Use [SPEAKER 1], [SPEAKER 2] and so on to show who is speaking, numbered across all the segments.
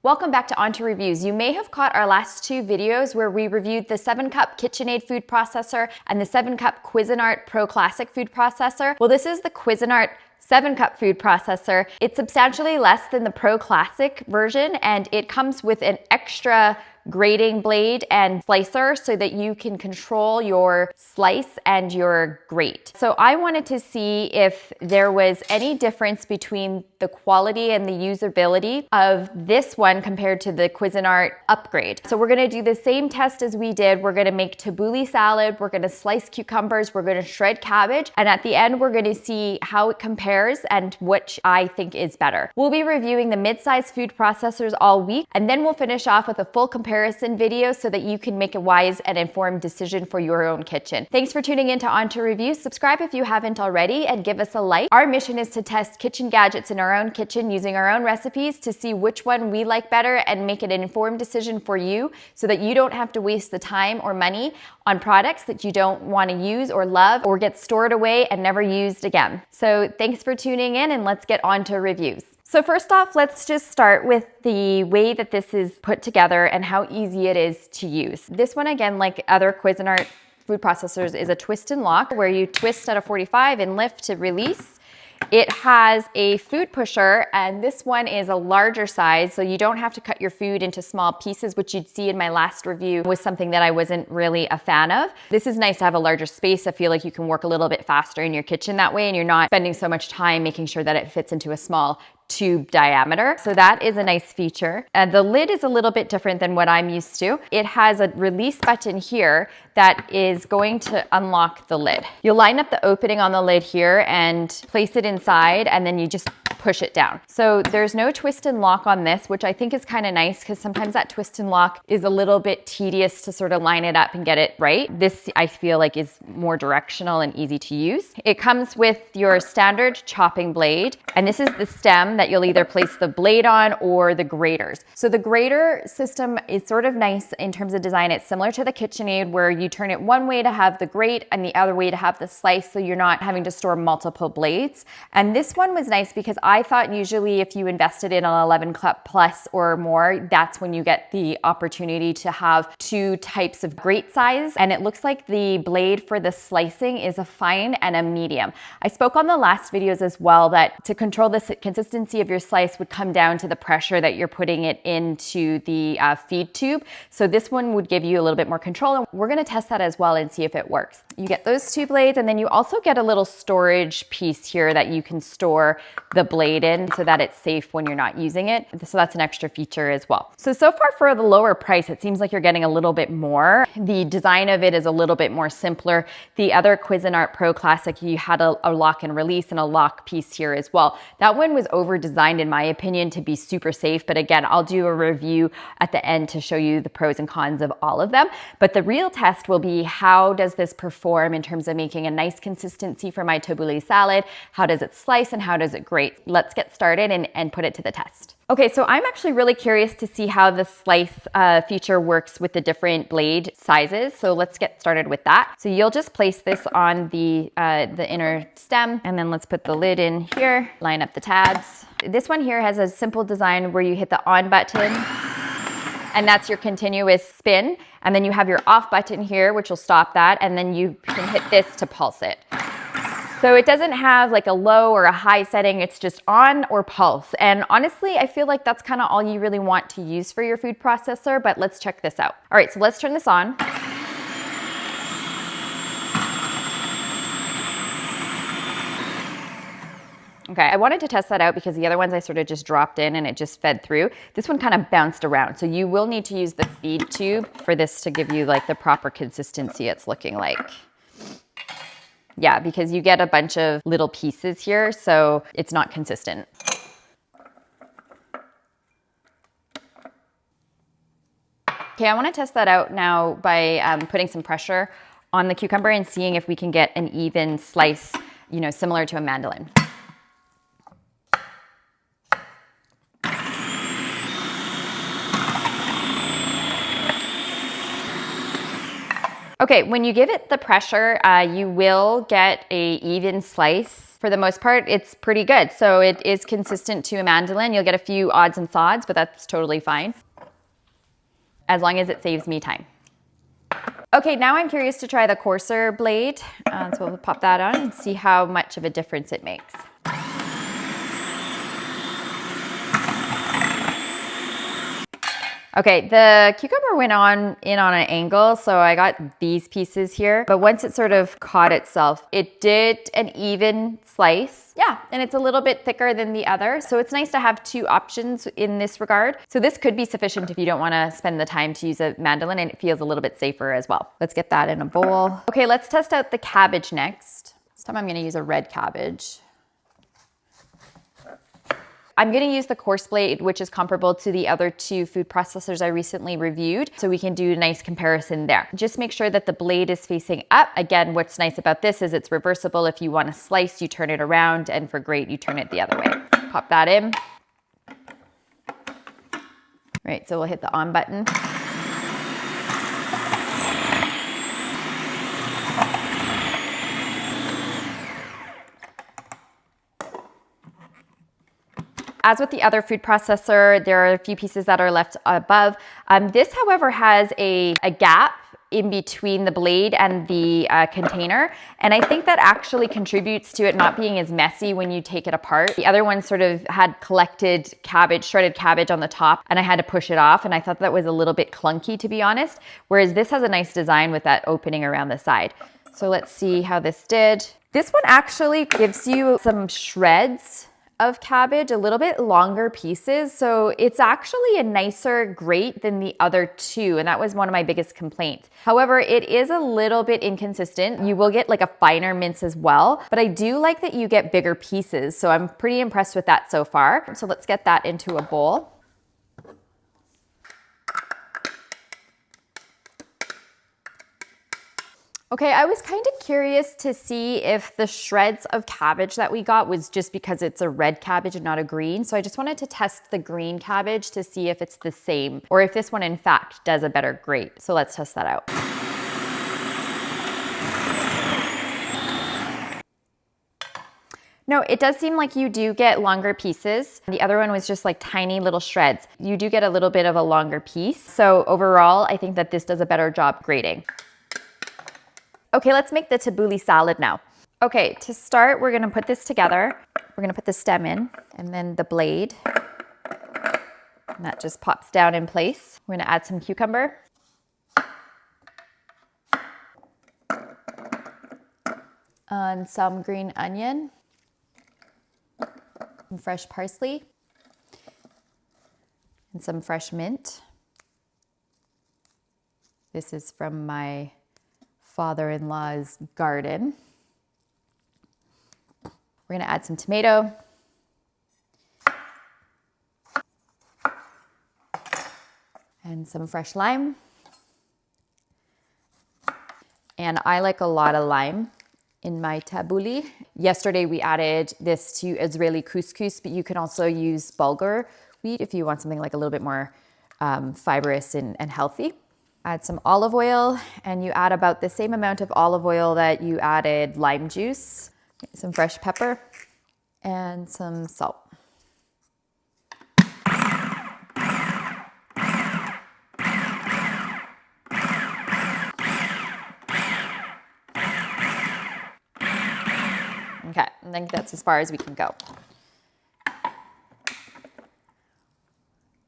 [SPEAKER 1] Welcome back to OnToReviews. You may have caught our last two videos where we reviewed the 7-Cup KitchenAid food processor and the 7-Cup Cuisinart Pro Classic food processor. Well, this is the Cuisinart 7-Cup food processor. It's substantially less than the Pro Classic version, and it comes with an extra grating blade and slicer so that you can control your slice and your grate. So I wanted to see if there was any difference between the quality and the usability of this one compared to the Cuisinart upgrade. So we're gonna do the same test as we did. We're gonna make tabbouleh salad, we're gonna slice cucumbers, we're gonna shred cabbage, and at the end we're gonna see how it compares and which I think is better. We'll be reviewing the mid-size food processors all week, and then we'll finish off with a full comparison video so that you can make a wise and informed decision for your own kitchen. Thanks for tuning in to OnToReviews. Subscribe if you haven't already and give us a like. Our mission is to test kitchen gadgets in our own kitchen using our own recipes to see which one we like better and make it an informed decision for you so that you don't have to waste the time or money on products that you don't want to use or love or get stored away and never used again. So thanks for tuning in, and let's get on to reviews. So first off, let's just start with the way that this is put together and how easy it is to use. This one, again, like other Cuisinart food processors, is a twist and lock where you twist at a 45 and lift to release. It has a food pusher, and this one is a larger size, so you don't have to cut your food into small pieces, which you'd see in my last review was something that I wasn't really a fan of. This is nice to have a larger space. I feel like you can work a little bit faster in your kitchen that way, and you're not spending so much time making sure that it fits into a small tube diameter. So that is a nice feature. And the lid is a little bit different than what I'm used to. It has a release button here that is going to unlock the lid. You'll line up the opening on the lid here and place it inside, and then you just push it down. So there's no twist and lock on this, which I think is kind of nice because sometimes that twist and lock is a little bit tedious to sort of line it up and get it right. This, I feel like, is more directional and easy to use. It comes with your standard chopping blade, and this is the stem that you'll either place the blade on or the graters. So the grater system is sort of nice in terms of design. It's similar to the KitchenAid where you turn it one way to have the grate and the other way to have the slice, so you're not having to store multiple blades. And this one was nice because I thought usually if you invested in an 11 cup plus or more, that's when you get the opportunity to have two types of grate size. And it looks like the blade for the slicing is a fine and a medium. I spoke on the last videos as well that to control the consistency of your slice would come down to the pressure that you're putting it into the feed tube. So this one would give you a little bit more control, and we're gonna test that as well and see if it works. You get those two blades, and then you also get a little storage piece here that you can store the blade in so that it's safe when you're not using it. So that's an extra feature as well. So far for the lower price, it seems like you're getting a little bit more. The design of it is a little bit more simpler. The other Cuisinart Pro Classic, you had a lock and release and a lock piece here as well. That one was over-designed in my opinion to be super safe, but again, I'll do a review at the end to show you the pros and cons of all of them. But the real test will be, how does this perform in terms of making a nice consistency for my tabbouleh salad? How does it slice and how does it grate? Let's get started and put it to the test. Okay, so I'm actually really curious to see how the slice feature works with the different blade sizes. So let's get started with that. So you'll just place this on the inner stem, and then let's put the lid in here, line up the tabs. This one here has a simple design where you hit the on button, and that's your continuous spin. And then you have your off button here, which will stop that. And then you can hit this to pulse it. So it doesn't have like a low or a high setting, it's just on or pulse. And honestly, I feel like that's kind of all you really want to use for your food processor, but let's check this out. All right, so let's turn this on. Okay, I wanted to test that out because the other ones I sort of just dropped in and it just fed through. This one kind of bounced around. So you will need to use the feed tube for this to give you like the proper consistency it's looking like. Yeah, because you get a bunch of little pieces here, so it's not consistent. Okay, I want to test that out now by putting some pressure on the cucumber and seeing if we can get an even slice, you know, similar to a mandolin. Okay, when you give it the pressure, you will get an even slice For the most part, it's pretty good. So it is consistent to a mandolin. You'll get a few odds and sods, but that's totally fine, as long as it saves me time. Okay, now I'm curious to try the coarser blade. So we'll pop that on and see how much of a difference it makes. Okay, the cucumber went in on an angle, so I got these pieces here. But once it sort of caught itself, it did an even slice. Yeah, and it's a little bit thicker than the other. So it's nice to have two options in this regard. So this could be sufficient if you don't want to spend the time to use a mandolin, and it feels a little bit safer as well. Let's get that in a bowl. Okay, let's test out the cabbage next. This time I'm going to use a red cabbage. I'm going to use the coarse blade, which is comparable to the other two food processors I recently reviewed, so we can do a nice comparison there. Just make sure that the blade is facing up. Again, what's nice about this is it's reversible. If you want to slice, you turn it around, and for grate, you turn it the other way. Pop that in. All right, so we'll hit the on button. As with the other food processor, there are a few pieces that are left above. This, however, has a gap in between the blade and the container. And I think that actually contributes to it not being as messy when you take it apart. The other one sort of had collected cabbage, shredded cabbage on the top, and I had to push it off. And I thought that was a little bit clunky, to be honest. Whereas this has a nice design with that opening around the side. So let's see how this did. This one actually gives you some shreds of cabbage, a little bit longer pieces. So it's actually a nicer grate than the other two. And that was one of my biggest complaints. However, it is a little bit inconsistent. You will get like a finer mince as well, but I do like that you get bigger pieces. So I'm pretty impressed with that so far. So let's get that into a bowl. Okay, I was kind of curious to see if the shreds of cabbage that we got was just because it's a red cabbage and not a green. So I just wanted to test the green cabbage to see if it's the same or if this one in fact does a better grate. So let's test that out. No, it does seem like you do get longer pieces. The other one was just like tiny little shreds. You do get a little bit of a longer piece. So overall, I think that this does a better job grating. Okay, let's make the tabbouleh salad now. Okay, to start, we're gonna put this together. We're gonna put the stem in and then the blade. And that just pops down in place. We're gonna add some cucumber. And some green onion. Some fresh parsley. And some fresh mint. This is from my father-in-law's garden. We're gonna add some tomato. And some fresh lime. And I like a lot of lime in my tabouli. Yesterday we added this to Israeli couscous, but you can also use bulgur wheat if you want something like a little bit more fibrous and healthy. Add some olive oil, and you add about the same amount of olive oil that you added lime juice, some fresh pepper, and some salt. Okay, I think that's as far as we can go.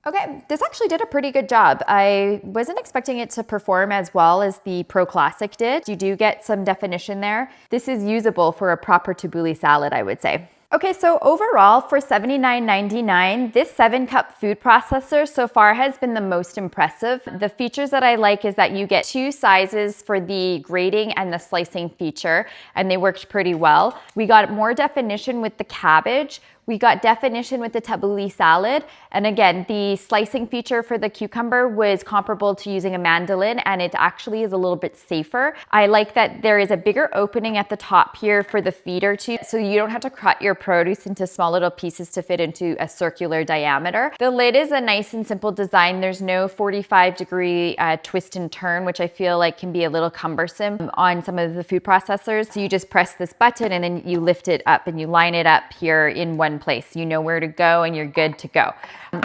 [SPEAKER 1] Okay, this actually did a pretty good job. I wasn't expecting it to perform as well as the Pro Classic did. You do get some definition there. This is usable for a proper tabbouleh salad, I would say. Okay, so overall for $79.99, this 7-cup food processor so far has been the most impressive. The features that I like is that you get 2 sizes for the grating and the slicing feature, and they worked pretty well. We got more definition with the cabbage. We got definition with the tabbouleh salad. And again, the slicing feature for the cucumber was comparable to using a mandolin, and it actually is a little bit safer. I like that there is a bigger opening at the top here for the feeder tube, so you don't have to cut your produce into small little pieces to fit into a circular diameter. The lid is a nice and simple design. There's no 45-degree twist and turn, which I feel like can be a little cumbersome on some of the food processors. So you just press this button and then you lift it up and you line it up here in one place. You know where to go and you're good to go.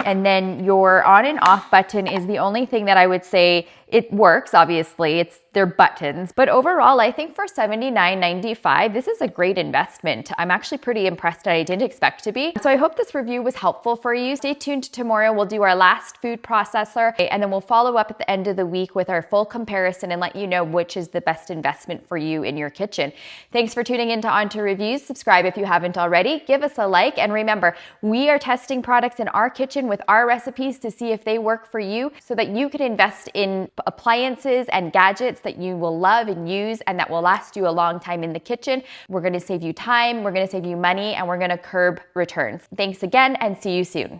[SPEAKER 1] And then your on and off button is the only thing that I would say it works. Obviously, they're buttons, but overall, I think for $79.95, this is a great investment. I'm actually pretty impressed. I didn't expect to be. So I hope this review was helpful for you. Stay tuned. Tomorrow we'll do our last food processor, and then we'll follow up at the end of the week with our full comparison and let you know which is the best investment for you in your kitchen. Thanks for tuning in to OnToReviews. Subscribe if you haven't already. Give us a like, and remember, we are testing products in our kitchen with our recipes to see if they work for you, so that you can invest in appliances and gadgets that you will love and use and that will last you a long time in the kitchen. We're going to save you time, we're going to save you money, and we're going to curb returns. Thanks again, and see you soon.